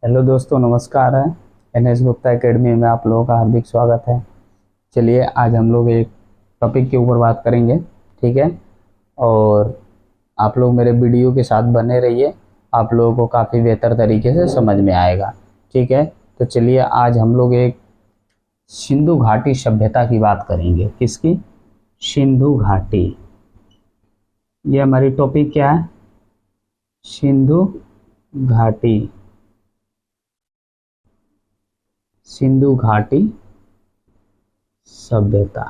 Hello दोस्तों, नमस्कार है। एनएस गुप्ता एकेडमी में आप लोगों का हार्दिक स्वागत है। चलिए आज हम लोग एक टॉपिक के ऊपर बात करेंगे, ठीक है। और आप लोग मेरे वीडियो के साथ बने रहिए, आप लोगों को काफ़ी बेहतर तरीके से समझ में आएगा, ठीक है। तो चलिए आज हम लोग एक सिंधु घाटी सभ्यता की बात करेंगे। किसकी? सिंधु घाटी। ये हमारी टॉपिक क्या है? सिंधु घाटी। सिंधु घाटी सभ्यता।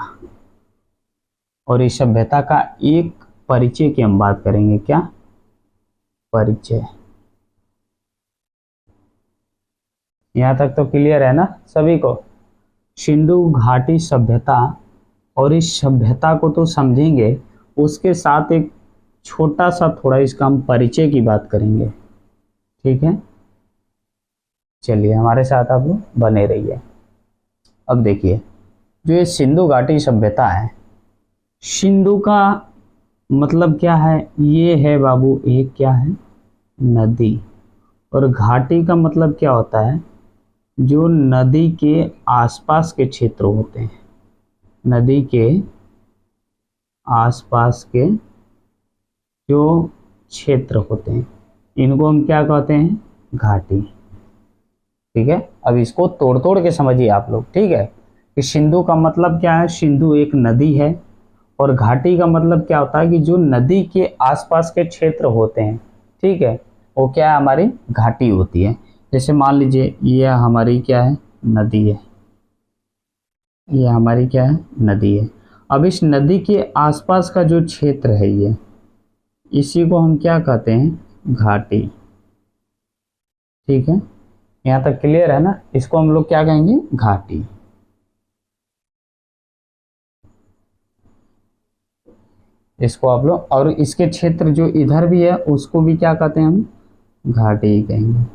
और इस सभ्यता का एक परिचय की हम बात करेंगे। क्या परिचय? यहां तक तो क्लियर है ना सभी को? सिंधु घाटी सभ्यता, और इस सभ्यता को तो समझेंगे, उसके साथ एक छोटा सा थोड़ा इसका हम परिचय की बात करेंगे, ठीक है। चलिए हमारे साथ आप लोग बने रहिए। अब देखिए, जो ये सिंधु घाटी सभ्यता है, सिंधु का मतलब क्या है? ये है बाबू, एक क्या है? नदी। और घाटी का मतलब क्या होता है? जो नदी के आसपास के क्षेत्र होते हैं, नदी के आसपास के जो क्षेत्र होते हैं, इनको हम क्या कहते हैं? घाटी, ठीक है। अब इसको तोड़ तोड़ के समझिए आप लोग, ठीक है। कि सिंधु का मतलब क्या है? सिंधु एक नदी है। और घाटी का मतलब क्या होता है? कि जो नदी के आसपास के क्षेत्र होते हैं, ठीक है, वो क्या है? हमारी घाटी होती है। जैसे मान लीजिए ये हमारी क्या है? नदी है। ये हमारी क्या है? नदी है। अब इस नदी के आसपास का जो क्षेत्र है, ये इसी को हम क्या कहते हैं? घाटी, ठीक है। यहाँ तक क्लियर है ना? इसको हम लोग क्या कहेंगे? घाटी। इसको आप लोग, और इसके क्षेत्र जो इधर भी है उसको भी क्या कहते हैं? हम घाटी ही कहेंगे।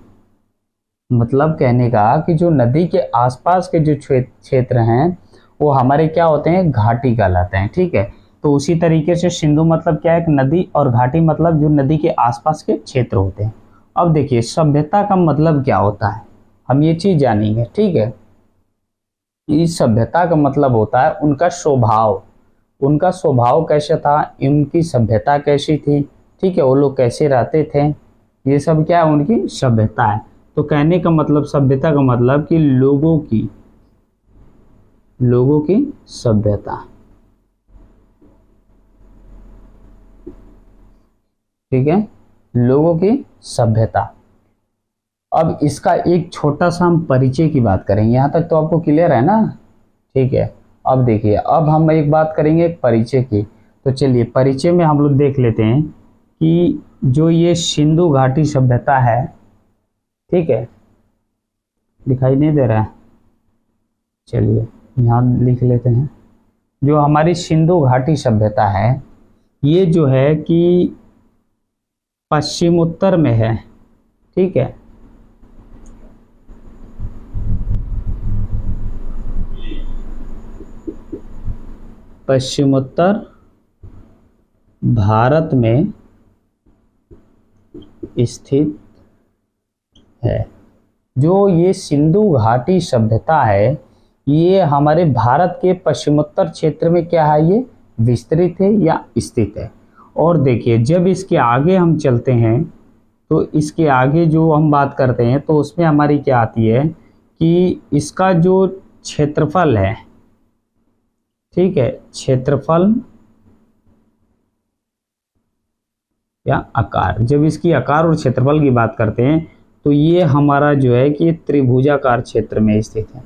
मतलब कहने का कि जो नदी के आसपास के जो क्षेत्र हैं वो हमारे क्या होते हैं? घाटी कहलाते हैं, ठीक है। तो उसी तरीके से सिंधु मतलब क्या है? एक नदी, और घाटी मतलब जो नदी के आसपास के क्षेत्र होते हैं। अब देखिए सभ्यता का मतलब क्या होता है, हम ये चीज जानेंगे, ठीक है। इस सभ्यता का मतलब होता है उनका स्वभाव। उनका स्वभाव कैसा था, उनकी सभ्यता कैसी थी, ठीक है, वो लोग कैसे रहते थे, ये सब क्या है? उनकी सभ्यता है। तो कहने का मतलब, सभ्यता का मतलब कि लोगों की सभ्यता, ठीक है, लोगों की सभ्यता। अब इसका एक छोटा सा हम परिचय की बात करेंगे। यहां तक तो आपको क्लियर है ना? ठीक है। अब देखिए, अब हम एक बात करेंगे एक परिचय की। तो चलिए परिचय में हम लोग देख लेते हैं कि जो ये सिंधु घाटी सभ्यता है, ठीक है, दिखाई नहीं दे रहा है? चलिए यहाँ लिख लेते हैं। जो हमारी सिंधु घाटी सभ्यता है, ये जो है कि पश्चिमोत्तर में है, ठीक है। पश्चिमोत्तर भारत में स्थित है। जो ये सिंधु घाटी सभ्यता है, ये हमारे भारत के पश्चिमोत्तर क्षेत्र में क्या है? ये विस्तृत है या स्थित है। और देखिए जब इसके आगे हम चलते हैं, तो इसके आगे जो हम बात करते हैं तो उसमें हमारी क्या आती है कि इसका जो क्षेत्रफल है, ठीक है, क्षेत्रफल या आकार, जब इसकी आकार और क्षेत्रफल की बात करते हैं तो ये हमारा जो है कि त्रिभुजाकार क्षेत्र में स्थित है।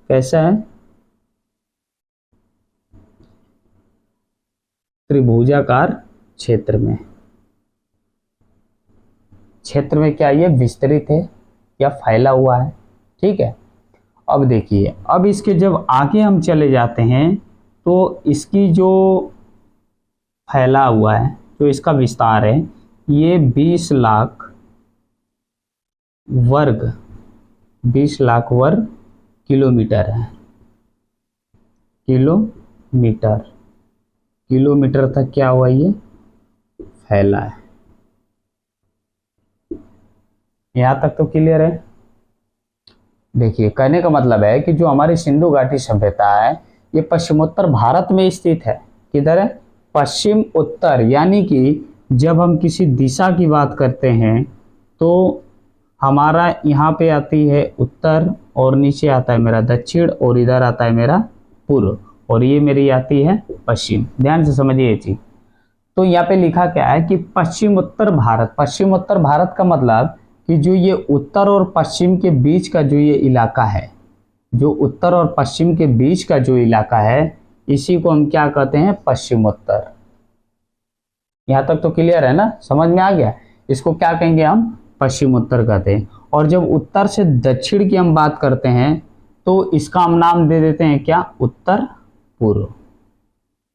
कैसा है? त्रिभुजाकार क्षेत्र में। क्षेत्र में क्या ये विस्तृत है या फैला हुआ है, ठीक है। अब देखिए, अब इसके जब आगे हम चले जाते हैं तो इसकी जो फैला हुआ है, जो इसका विस्तार है, ये 20 लाख वर्ग किलोमीटर है। किलोमीटर तक क्या हुआ? ये फैला है। यहाँ तक तो क्लियर है? देखिए कहने का मतलब है कि जो हमारी सिंधु घाटी सभ्यता है ये पश्चिमोत्तर भारत में स्थित है। किधर है? पश्चिम उत्तर, यानी कि जब हम किसी दिशा की बात करते हैं तो हमारा यहाँ पे आती है उत्तर और नीचे आता है मेरा दक्षिण और इधर आता है मेरा पूर्व और ये मेरी आती है पश्चिम। ध्यान से समझिए ये चीज। तो यहाँ पे लिखा क्या है कि पश्चिम उत्तर भारत। पश्चिम उत्तर भारत का मतलब कि जो ये उत्तर और पश्चिम के बीच का जो ये इलाका है, जो उत्तर और पश्चिम के बीच का जो इलाका है, इसी को हम क्या कहते हैं? पश्चिमोत्तर। यहाँ तक तो क्लियर है ना, समझ में आ गया? इसको क्या कहेंगे हम? पश्चिमोत्तर कहते हैं। और जब उत्तर से दक्षिण की हम बात करते हैं तो इसका हम नाम दे देते हैं क्या? उत्तर पूर्व।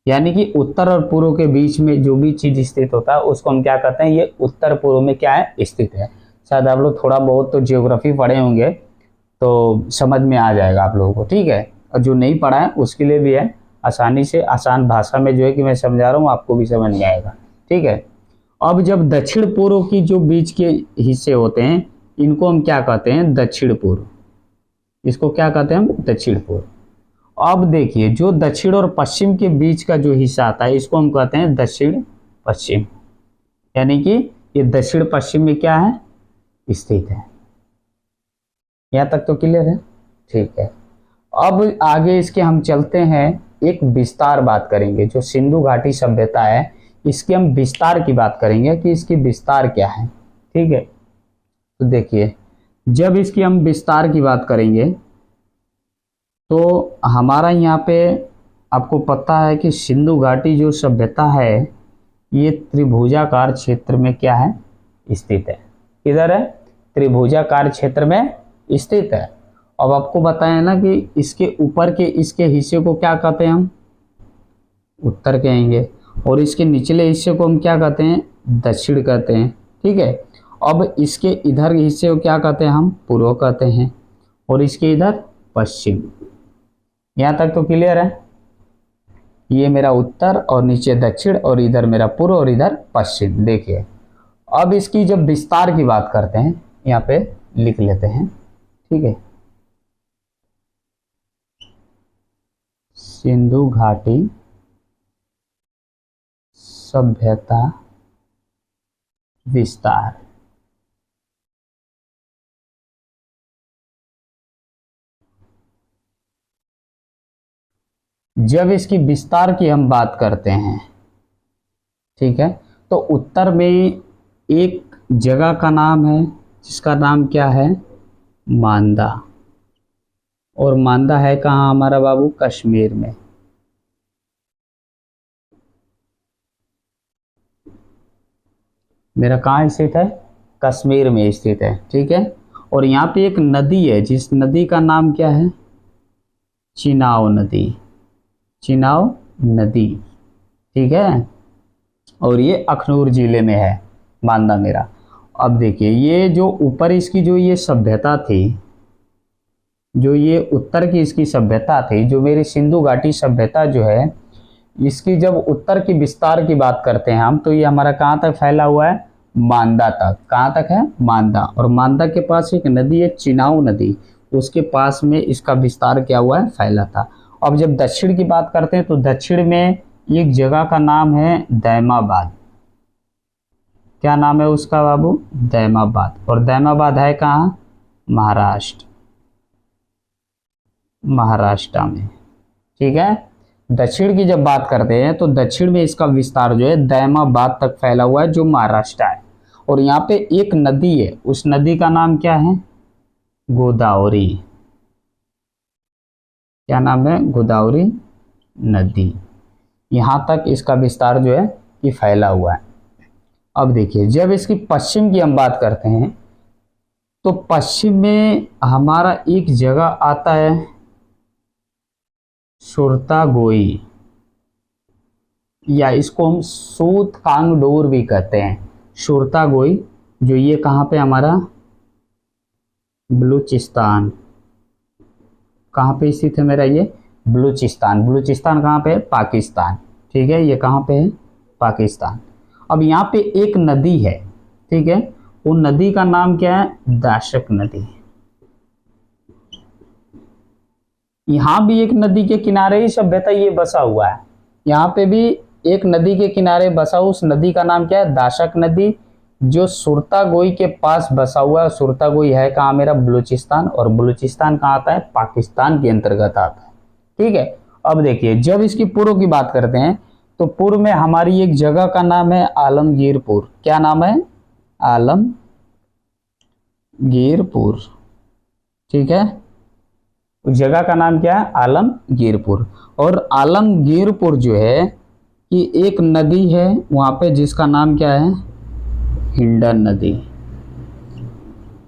यानी कि उत्तर और पूर्व के बीच में जो भी चीज स्थित होता है उसको हम क्या कहते हैं? ये उत्तर पूर्व में क्या है? स्थित है। शायद आप लोग थोड़ा बहुत तो ज्योग्राफी पढ़े होंगे तो समझ में आ जाएगा आप लोगों को, ठीक है? और जो नहीं पढ़ा है उसके लिए भी है, आसानी से आसान भाषा में जो है कि मैं समझा रहा हूँ आपको भी समझ में आएगा, ठीक है? अब जब दक्षिण पूर्व की जो बीच के हिस्से होते हैं इनको हम क्या कहते हैं? दक्षिण पूर्व। इसको क्या कहते हैं हम? दक्षिण पूर्व। अब देखिए जो दक्षिण और पश्चिम के बीच का जो हिस्सा आता है इसको हम कहते हैं दक्षिण पश्चिम। यानी कि ये दक्षिण पश्चिम में क्या है? स्थित है। यहाँ तक तो क्लियर है? ठीक है। अब आगे इसके हम चलते हैं, एक विस्तार बात करेंगे। जो सिंधु घाटी सभ्यता है इसके हम विस्तार की बात करेंगे कि इसकी विस्तार क्या है, ठीक है? तो देखिए जब इसकी हम विस्तार की बात करेंगे तो हमारा यहाँ पे आपको पता है कि सिंधु घाटी जो सभ्यता है ये त्रिभुजाकार क्षेत्र में क्या है? स्थित है। किधर है? त्रिभुजाकार क्षेत्र में स्थित है। अब आपको बताया ना कि इसके ऊपर के इसके हिस्से को क्या कहते हैं हम? उत्तर कहेंगे। और इसके निचले हिस्से को हम क्या कहते हैं? दक्षिण कहते हैं, ठीक है? अब इसके इधर हिस्से को क्या कहते हैं हम? पूर्व कहते हैं। और इसके इधर पश्चिम। यहाँ तक तो क्लियर है? ये मेरा उत्तर और नीचे दक्षिण और इधर मेरा पूर्व और इधर पश्चिम। देखिए अब इसकी जब विस्तार की बात करते हैं यहाँ पे लिख लेते हैं, ठीक है? सिंधु घाटी सभ्यता विस्तार। जब इसकी विस्तार की हम बात करते हैं, ठीक है, तो उत्तर में एक जगह का नाम है जिसका नाम क्या है? मांदा। और मांदा है कहाँ हमारा बाबू? कश्मीर में। मेरा कहाँ स्थित है? कश्मीर में स्थित है, ठीक है? और यहाँ पे एक नदी है जिस नदी का नाम क्या है? चिनाव नदी। चिनाव नदी, ठीक है? और ये अखनूर जिले में है मांदा मेरा। अब देखिए ये जो ऊपर इसकी जो ये सभ्यता थी, जो ये उत्तर की इसकी सभ्यता थी, जो मेरी सिंधु घाटी सभ्यता जो है इसकी जब उत्तर की विस्तार की बात करते हैं हम तो ये हमारा कहाँ तक फैला हुआ है? मांदा तक। कहाँ तक है? मांदा। और मांदा के पास एक नदी है चिनाव नदी, उसके पास में इसका विस्तार क्या हुआ है? फैला था। अब जब दक्षिण की बात करते हैं तो दक्षिण में एक जगह का नाम है दैमाबाद। क्या नाम है उसका बाबू? दैमाबाद। और दैमाबाद है कहाँ? महाराष्ट्र। महाराष्ट्र में, ठीक है? दक्षिण की जब बात करते हैं तो दक्षिण में इसका विस्तार जो है दैमाबाद तक फैला हुआ है जो महाराष्ट्र है। और यहाँ पे एक नदी है, उस नदी का नाम क्या है? गोदावरी। क्या नाम है? गोदावरी नदी। यहाँ तक इसका विस्तार जो है ये फैला हुआ है। अब देखिए जब इसकी पश्चिम की हम बात करते हैं तो पश्चिम में हमारा एक जगह आता है सुरतागोई, या इसको हम सूतकांगडोर भी कहते हैं। सुरतागोई जो ये कहाँ पे हमारा? बलूचिस्तान। कहाँ पे स्थित है मेरा ये? बलूचिस्तान। बलूचिस्तान कहाँ पे है? पाकिस्तान, ठीक है? ये कहाँ पे है? पाकिस्तान। अब यहाँ पे एक नदी है, ठीक है? वो नदी का नाम क्या है? दाशक नदी। यहाँ भी एक नदी के किनारे ही सभ्यता ये बसा हुआ है, यहाँ पे भी एक नदी के किनारे बसा हुआ, उस नदी का नाम क्या है? दाशक नदी, जो सुरतागोई के पास बसा हुआ है। सुरतागोई है कहाँ मेरा? बलूचिस्तान, और बलूचिस्तान कहाँ आता है? पाकिस्तान के अंतर्गत आता है। ठीक है, अब देखिए जब इसकी पूर्व की बात करते हैं तो पूर्व में हमारी एक जगह का नाम है आलमगीरपुर। क्या नाम है? आलमगीरपुर। ठीक है, उस जगह का नाम क्या है? आलमगीरपुर। और आलमगीरपुर जो है कि एक नदी है वहां पे जिसका नाम क्या है? हिंडन नदी।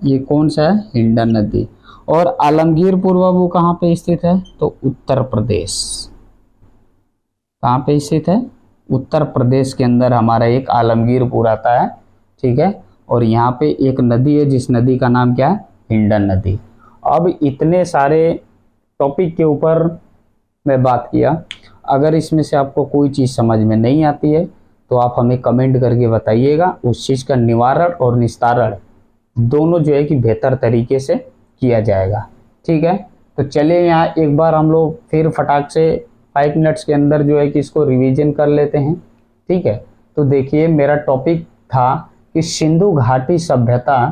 ये कौन सा है? हिंडन नदी। और आलमगीरपुर बाबू कहाँ पे स्थित है? तो उत्तर प्रदेश। कहाँ पे स्थित है? उत्तर प्रदेश के अंदर हमारा एक आलमगीरपुर आता है। ठीक है, और यहाँ पे एक नदी है जिस नदी का नाम क्या है? हिंडन नदी। अब इतने सारे टॉपिक के ऊपर मैं बात किया, अगर इसमें से आपको कोई चीज़ समझ में नहीं आती है तो आप हमें कमेंट करके बताइएगा, उस चीज़ का निवारण और निस्तारण दोनों जो है कि बेहतर तरीके से किया जाएगा। ठीक है, तो चलिए यहाँ एक बार हम लोग फिर फटाक से 5 मिनट्स के अंदर जो है कि इसको रिवीजन कर लेते हैं। ठीक है, तो देखिए मेरा टॉपिक था कि सिंधु घाटी सभ्यता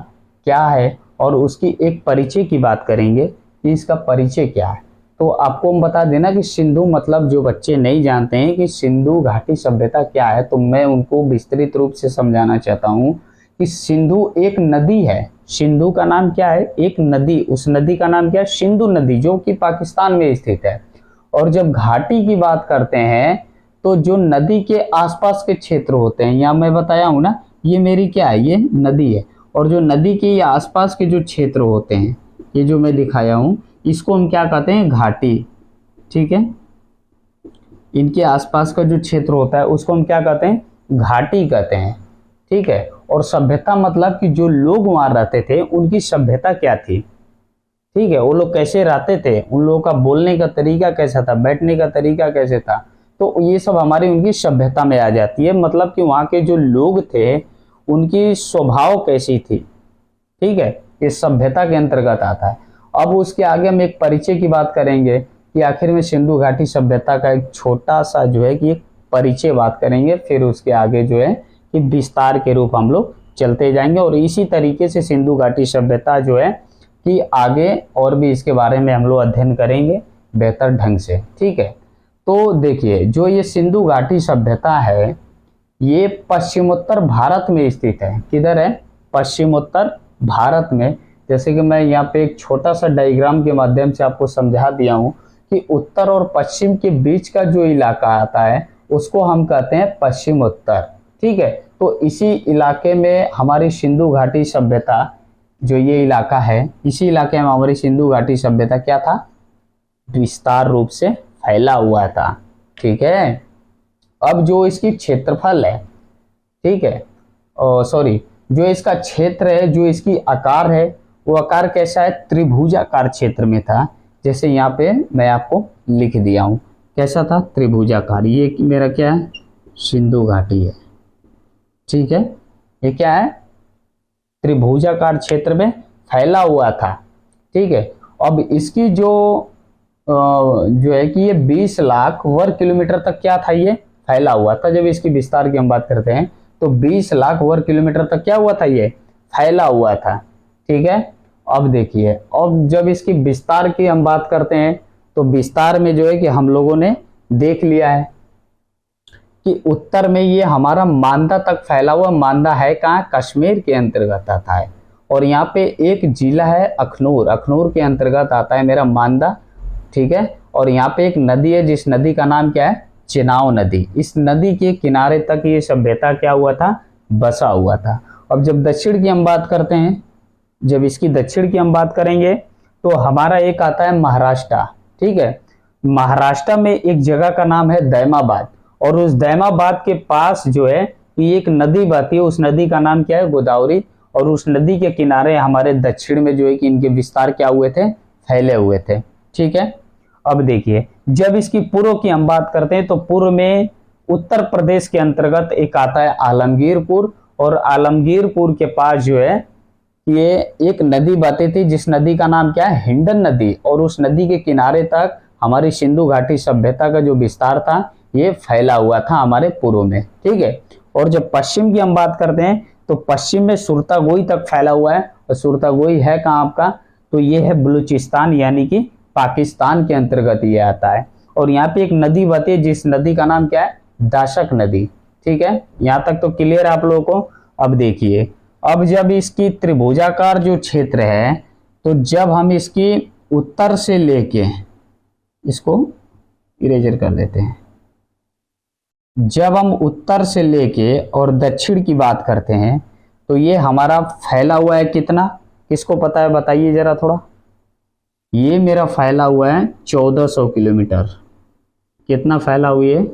क्या है और उसकी एक परिचय की बात करेंगे कि इसका परिचय क्या है। तो आपको हम बता देना कि सिंधु मतलब जो बच्चे नहीं जानते हैं कि सिंधु घाटी सभ्यता क्या है, तो मैं उनको विस्तृत रूप से समझाना चाहता हूँ कि सिंधु एक नदी है। सिंधु का नाम क्या है? एक नदी। उस नदी का नाम क्या है? सिंधु नदी, जो कि पाकिस्तान में स्थित है। और जब घाटी की बात करते हैं तो जो नदी के आसपास के क्षेत्र होते हैं, यहाँ मैं बताया हूँ ना, ये मेरी क्या है? ये नदी है। और जो नदी के ये आसपास के जो क्षेत्र होते हैं, ये जो मैं दिखाया हूँ, इसको हम क्या कहते हैं? घाटी। ठीक है, इनके आसपास का जो क्षेत्र होता है उसको हम क्या कहते हैं? घाटी कहते हैं। ठीक है, और सभ्यता मतलब कि जो लोग वहां रहते थे उनकी सभ्यता क्या थी। ठीक है, वो लोग कैसे रहते थे, उन लोगों का बोलने का तरीका कैसा था, बैठने का तरीका कैसे था, तो ये सब हमारी उनकी सभ्यता में आ जाती है। मतलब कि वहाँ के जो लोग थे उनकी स्वभाव कैसी थी। ठीक है, ये सभ्यता के अंतर्गत आता है। अब उसके आगे हम एक परिचय की बात करेंगे कि आखिर में सिंधु घाटी सभ्यता का एक छोटा सा जो है कि एक परिचय बात करेंगे, फिर उसके आगे जो है कि विस्तार के रूप हम लोग चलते जाएंगे। और इसी तरीके से सिंधु घाटी सभ्यता जो है कि आगे और भी इसके बारे में हम लोग अध्ययन करेंगे बेहतर ढंग से। ठीक है, तो देखिए जो ये सिंधु घाटी सभ्यता है ये पश्चिमोत्तर भारत में स्थित है। किधर है? पश्चिमोत्तर भारत में। जैसे कि मैं यहाँ पे एक छोटा सा डायग्राम के माध्यम से आपको समझा दिया हूँ कि उत्तर और पश्चिम के बीच का जो इलाका आता है उसको हम कहते हैं पश्चिमोत्तर। ठीक है, तो इसी इलाके में हमारी सिंधु घाटी सभ्यता, जो ये इलाका है, इसी इलाके में हमारी सिंधु घाटी सभ्यता क्या था? विस्तार रूप से फैला हुआ था। ठीक है, अब जो इसकी क्षेत्रफल है, ठीक है, सॉरी, जो इसका क्षेत्र है, जो इसकी आकार है, वो आकार कैसा है? त्रिभुजाकार क्षेत्र में था। जैसे यहाँ पे मैं आपको लिख दिया हूँ, कैसा था? त्रिभुजाकार। ये मेरा क्या है? सिंधु घाटी है। ठीक है, ये क्या है? त्रिभुजाकार क्षेत्र में फैला हुआ था। ठीक है, अब इसकी जो है कि ये 20 लाख वर्ग किलोमीटर तक क्या था? ये फैला हुआ था। जब इसकी विस्तार की हम बात करते हैं तो 20 लाख वर्ग किलोमीटर तक क्या हुआ था? ये फैला हुआ था। ठीक है, अब देखिए, अब जब इसकी विस्तार की हम बात करते हैं तो विस्तार में जो है कि हम लोगों ने देख लिया है कि उत्तर में ये हमारा मांदा तक फैला हुआ। मांदा है कहाँ? कश्मीर के अंतर्गत आता है। और यहाँ पे एक जिला है अखनूर, अखनूर के अंतर्गत आता है मेरा मांदा। ठीक है, और यहाँ पे एक नदी है जिस नदी का नाम क्या है? चेनाब नदी। इस नदी के किनारे तक ये सभ्यता क्या हुआ था? बसा हुआ था। अब जब दक्षिण की हम बात करते हैं, जब इसकी दक्षिण की हम बात करेंगे तो हमारा एक आता है महाराष्ट्र। ठीक है, महाराष्ट्र में एक जगह का नाम है दैमाबाद, और उस दैमाबाद के पास जो है कि एक नदी बहती है, उस नदी का नाम क्या है? गोदावरी। और उस नदी के किनारे हमारे दक्षिण में जो है कि इनके विस्तार क्या हुए थे? फैले हुए थे। ठीक है, अब देखिए जब इसकी पूर्व की हम बात करते हैं तो पूर्व में उत्तर प्रदेश के अंतर्गत एक आता है आलमगीरपुर, और आलमगीरपुर के पास जो है कि ये एक नदी बहती थी जिस नदी का नाम क्या है, हिंडन नदी, और उस नदी के किनारे तक हमारी सिंधु घाटी सभ्यता का जो विस्तार था ये फैला हुआ था हमारे पूर्व में। ठीक है, और जब पश्चिम की हम बात करते हैं तो पश्चिम में सुरतागोई तक फैला हुआ है, और सुरतागोई है कहाँ आपका, तो ये है बलूचिस्तान यानी कि पाकिस्तान के अंतर्गत ये आता है। और यहाँ पे एक नदी बहती है जिस नदी का नाम क्या है, दाशक नदी। ठीक है, यहाँ तक तो क्लियर है आप लोगों को। अब देखिए, अब जब इसकी त्रिभुजाकार जो क्षेत्र है, तो जब हम इसकी उत्तर से लेके, इसको इरेजर कर देते हैं, जब हम उत्तर से लेके और दक्षिण की बात करते हैं तो ये हमारा फैला हुआ है कितना, किसको पता है बताइए जरा थोड़ा। ये मेरा फैला हुआ है 1400 किलोमीटर। कितना फैला हुआ है,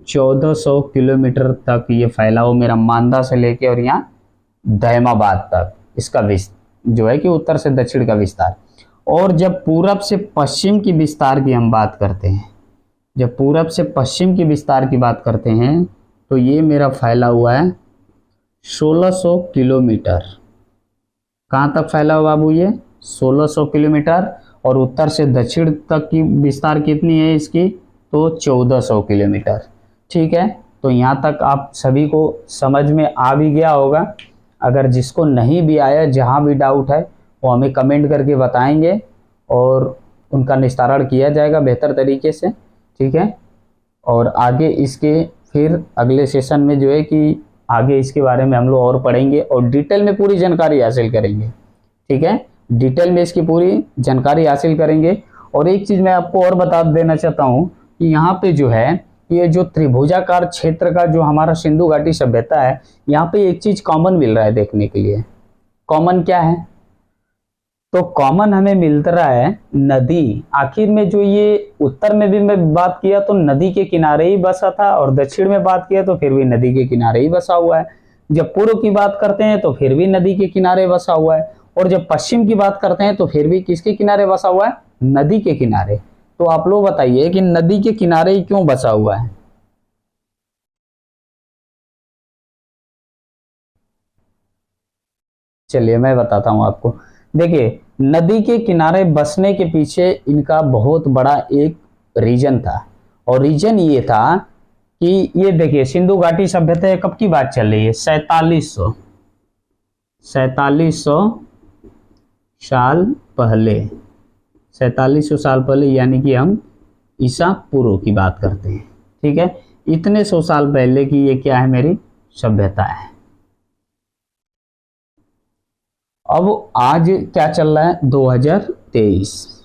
1400 किलोमीटर तक ये फैला हुआ मेरा मांदा से लेके और यहाँ दहमाबाद तक, इसका जो है कि उत्तर से दक्षिण का विस्तार। और जब पूरब से पश्चिम की विस्तार की हम बात करते हैं, जब पूरब से पश्चिम की विस्तार की बात करते हैं तो ये मेरा फैला हुआ है 1600 किलोमीटर। कहाँ तक फैला हुआ बाबू, ये 1600 किलोमीटर। और उत्तर से दक्षिण तक की विस्तार कितनी है इसकी, तो 1400 किलोमीटर। ठीक है, तो यहाँ तक आप सभी को समझ में आ भी गया होगा। अगर जिसको नहीं भी आया, जहाँ भी डाउट है वो हमें कमेंट करके बताएंगे और उनका निस्तारण किया जाएगा बेहतर तरीके से। ठीक है, और आगे इसके फिर अगले सेशन में जो है कि आगे इसके बारे में हम लोग और पढ़ेंगे और डिटेल में पूरी जानकारी हासिल करेंगे। ठीक है, डिटेल में इसकी पूरी जानकारी हासिल करेंगे। और एक चीज़ मैं आपको और बता देना चाहता हूँ कि यहाँ पे जो है ये जो त्रिभुजाकार क्षेत्र का जो हमारा सिंधु घाटी सभ्यता है, यहाँ पे एक चीज़ कॉमन मिल रहा है देखने के लिए। कॉमन क्या है, तो कॉमन हमें मिल रहा है नदी। आखिर में जो ये उत्तर में भी मैं बात किया तो नदी के किनारे ही बसा था, और दक्षिण में बात किया तो फिर भी नदी के किनारे ही बसा हुआ है। जब पूर्व की बात करते हैं तो फिर भी नदी के किनारे बसा हुआ है, और जब पश्चिम की बात करते हैं तो फिर भी किसके किनारे बसा हुआ है, नदी के किनारे। तो आप लोग बताइए कि नदी के किनारे ही क्यों बसा हुआ है। चलिए मैं बताता हूं आपको। देखिए, नदी के किनारे बसने के पीछे इनका बहुत बड़ा एक रीजन था, और रीजन ये था कि ये देखिए सिंधु घाटी सभ्यता कब की बात चल रही है, 4700 साल पहले, 4700 साल पहले, यानी कि हम ईसा पूर्व की बात करते हैं। ठीक है, इतने 100 साल पहले की ये क्या है, मेरी सभ्यता है। अब आज क्या चल रहा है, 2023।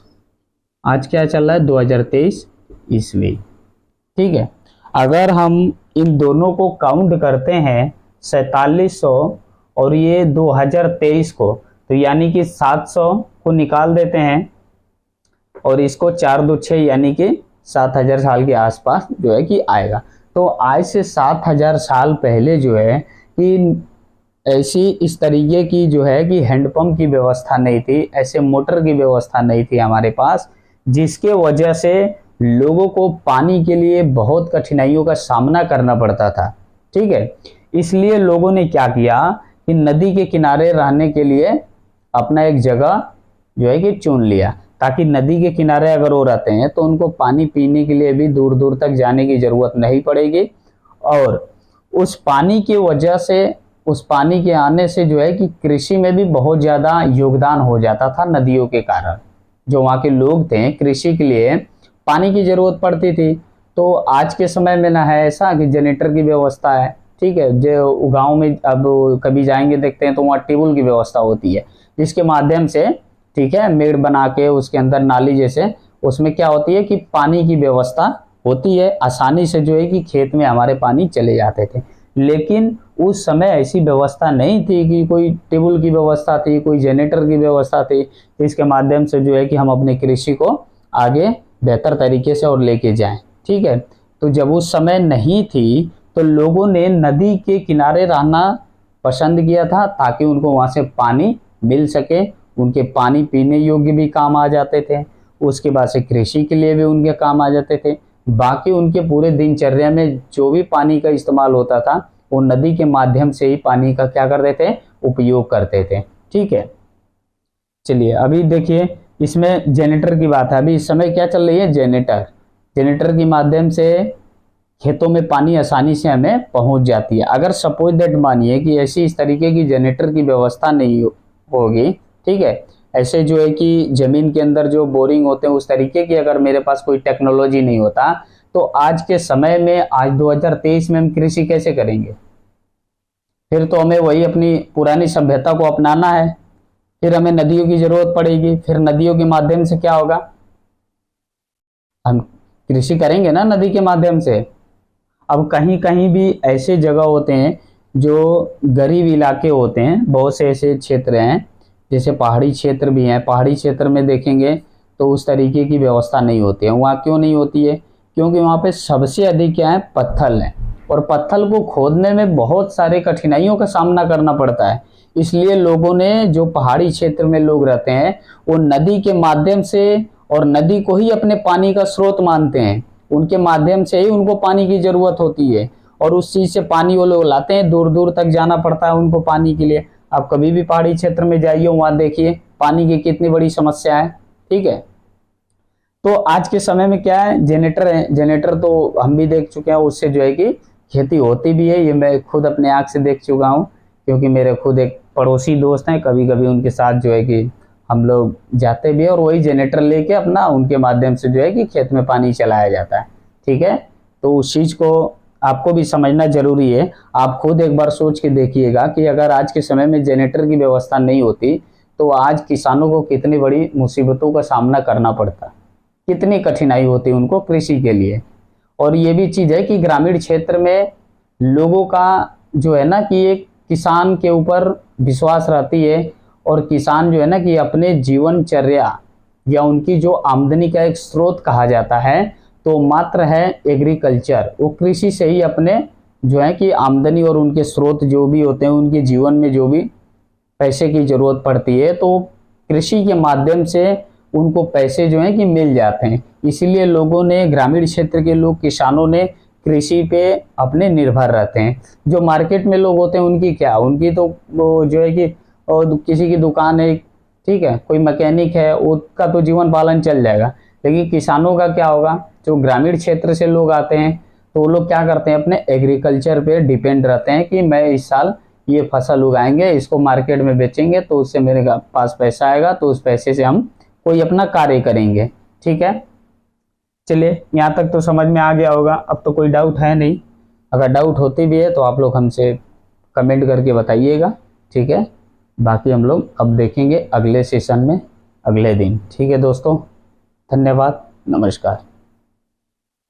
आज क्या चल रहा है, 2023 ईस्वी। ठीक है, अगर हम इन दोनों को काउंट करते हैं 4700 और ये 2023 को, तो यानी कि 700 को निकाल देते हैं और इसको 4 2 6 यानी कि 7000 साल के आसपास जो है कि आएगा। तो आज से 7000 साल पहले जो है कि ऐसी इस तरीके की जो है कि हैंडपंप की व्यवस्था नहीं थी, ऐसे मोटर की व्यवस्था नहीं थी हमारे पास, जिसके वजह से लोगों को पानी के लिए बहुत कठिनाइयों का सामना करना पड़ता था। ठीक है, इसलिए लोगों ने क्या किया कि नदी के किनारे रहने के लिए अपना एक जगह जो है कि चुन लिया, ताकि नदी के किनारे अगर वो रहते हैं तो उनको पानी पीने के लिए भी दूर दूर तक जाने की जरूरत नहीं पड़ेगी, और उस पानी की वजह से, उस पानी के आने से जो है कि कृषि में भी बहुत ज़्यादा योगदान हो जाता था। नदियों के कारण जो वहाँ के लोग थे, कृषि के लिए पानी की ज़रूरत पड़ती थी। तो आज के समय में ना है ऐसा कि जनरेटर की व्यवस्था है। ठीक है, जो गाँव में अब कभी जाएंगे देखते हैं तो वहाँ ट्यूबवेल की व्यवस्था होती है, जिसके माध्यम से, ठीक है, मेड़ बना के उसके अंदर नाली जैसे, उसमें क्या होती है कि पानी की व्यवस्था होती है, आसानी से जो है कि खेत में हमारे पानी चले जाते थे। लेकिन उस समय ऐसी व्यवस्था नहीं थी कि कोई ट्यूबवेल की व्यवस्था थी, कोई जनरेटर की व्यवस्था थी, इसके माध्यम से जो है कि हम अपने कृषि को आगे बेहतर तरीके से और लेके जाएं। ठीक है, तो जब उस समय नहीं थी तो लोगों ने नदी के किनारे रहना पसंद किया था, ताकि उनको वहाँ से पानी मिल सके, उनके पानी पीने योग्य भी काम आ जाते थे, उसके बाद से कृषि के लिए भी उनके काम आ जाते थे। बाकी उनके पूरे दिनचर्या में जो भी पानी का इस्तेमाल होता था वो नदी के माध्यम से ही पानी का क्या करते थे, उपयोग करते थे। ठीक है, चलिए अभी देखिए इसमें जेनरेटर की बात है। अभी इस समय क्या चल रही है, जेनरेटर। जेनरेटर के माध्यम से खेतों में पानी आसानी से हमें पहुंच जाती है। अगर सपोज दैट मानिए कि ऐसी इस तरीके की जनरेटर की व्यवस्था नहीं होगी, ठीक है, ऐसे जो है कि जमीन के अंदर जो बोरिंग होते हैं उस तरीके की अगर मेरे पास कोई टेक्नोलॉजी नहीं होता, तो आज के समय में, आज 2023 में हम कृषि कैसे करेंगे? फिर तो हमें वही अपनी पुरानी सभ्यता को अपनाना है। फिर हमें नदियों की जरूरत पड़ेगी। फिर नदियों के माध्यम से क्या होगा, हम कृषि करेंगे ना नदी के माध्यम से। अब कहीं कहीं भी ऐसे जगह होते हैं जो गरीब इलाके होते हैं, बहुत से ऐसे क्षेत्र हैं, जैसे पहाड़ी क्षेत्र भी हैं। पहाड़ी क्षेत्र में देखेंगे तो उस तरीके की व्यवस्था नहीं होती है। वहाँ क्यों नहीं होती है? क्योंकि वहाँ पे सबसे अधिक क्या है, पत्थर है, और पत्थर को खोदने में बहुत सारे कठिनाइयों का सामना करना पड़ता है। इसलिए लोगों ने, जो पहाड़ी क्षेत्र में लोग रहते हैं, वो नदी के माध्यम से, और नदी को ही अपने पानी का स्रोत मानते हैं, उनके माध्यम से ही उनको पानी की जरूरत होती है, और उस चीज से पानी वो लोग लाते हैं। दूर दूर तक जाना पड़ता है उनको पानी के लिए। आप कभी भी पहाड़ी क्षेत्र में जाइए, वहां देखिए पानी की कितनी बड़ी समस्या है। ठीक है, तो आज के समय में क्या है, जनरेटर है। जनरेटर तो हम भी देख चुके हैं, उससे जो है कि खेती होती भी है। ये मैं खुद अपने आंख से देख चुका हूँ, क्योंकि मेरे खुद एक पड़ोसी दोस्त हैं, कभी कभी उनके साथ जो है कि हम लोग जाते भी है, और वही जनरेटर लेके अपना उनके माध्यम से जो है कि खेत में पानी चलाया जाता है। ठीक है, तो उस चीज को आपको भी समझना जरूरी है। आप खुद एक बार सोच के देखिएगा कि अगर आज के समय में जनरेटर की व्यवस्था नहीं होती, तो आज किसानों को कितनी बड़ी मुसीबतों का सामना करना पड़ता, कितनी कठिनाई होती उनको कृषि के लिए। और ये भी चीज है कि ग्रामीण क्षेत्र में लोगों का जो है ना कि एक किसान के ऊपर विश्वास रहती है, और किसान जो है ना कि अपने जीवनचर्या या उनकी जो आमदनी का एक स्रोत कहा जाता है, तो मात्र है एग्रीकल्चर। वो कृषि से ही अपने जो है कि आमदनी और उनके स्रोत जो भी होते हैं, उनके जीवन में जो भी पैसे की जरूरत पड़ती है, तो कृषि के माध्यम से उनको पैसे जो है कि मिल जाते हैं। इसीलिए लोगों ने, ग्रामीण क्षेत्र के लोग, किसानों ने कृषि पे अपने निर्भर रहते हैं। जो मार्केट में लोग होते हैं उनकी क्या, उनकी तो वो जो है कि और किसी की दुकान है, ठीक है, कोई मैकेनिक है, उसका तो जीवन पालन चल जाएगा। लेकिन किसानों का क्या होगा? जो ग्रामीण क्षेत्र से लोग आते हैं, तो वो लोग क्या करते हैं, अपने एग्रीकल्चर पे डिपेंड रहते हैं कि मैं इस साल ये फसल उगाएंगे, इसको मार्केट में बेचेंगे, तो उससे मेरे पास पैसा आएगा, तो उस पैसे से हम कोई अपना कार्य करेंगे। ठीक है, चलिए यहाँ तक तो समझ में आ गया होगा। अब तो कोई डाउट है नहीं। अगर डाउट होती भी है तो आप लोग हमसे कमेंट करके बताइएगा। ठीक है, बाकी हम लोग अब देखेंगे अगले सेशन में, अगले दिन। ठीक है दोस्तों, धन्यवाद, नमस्कार।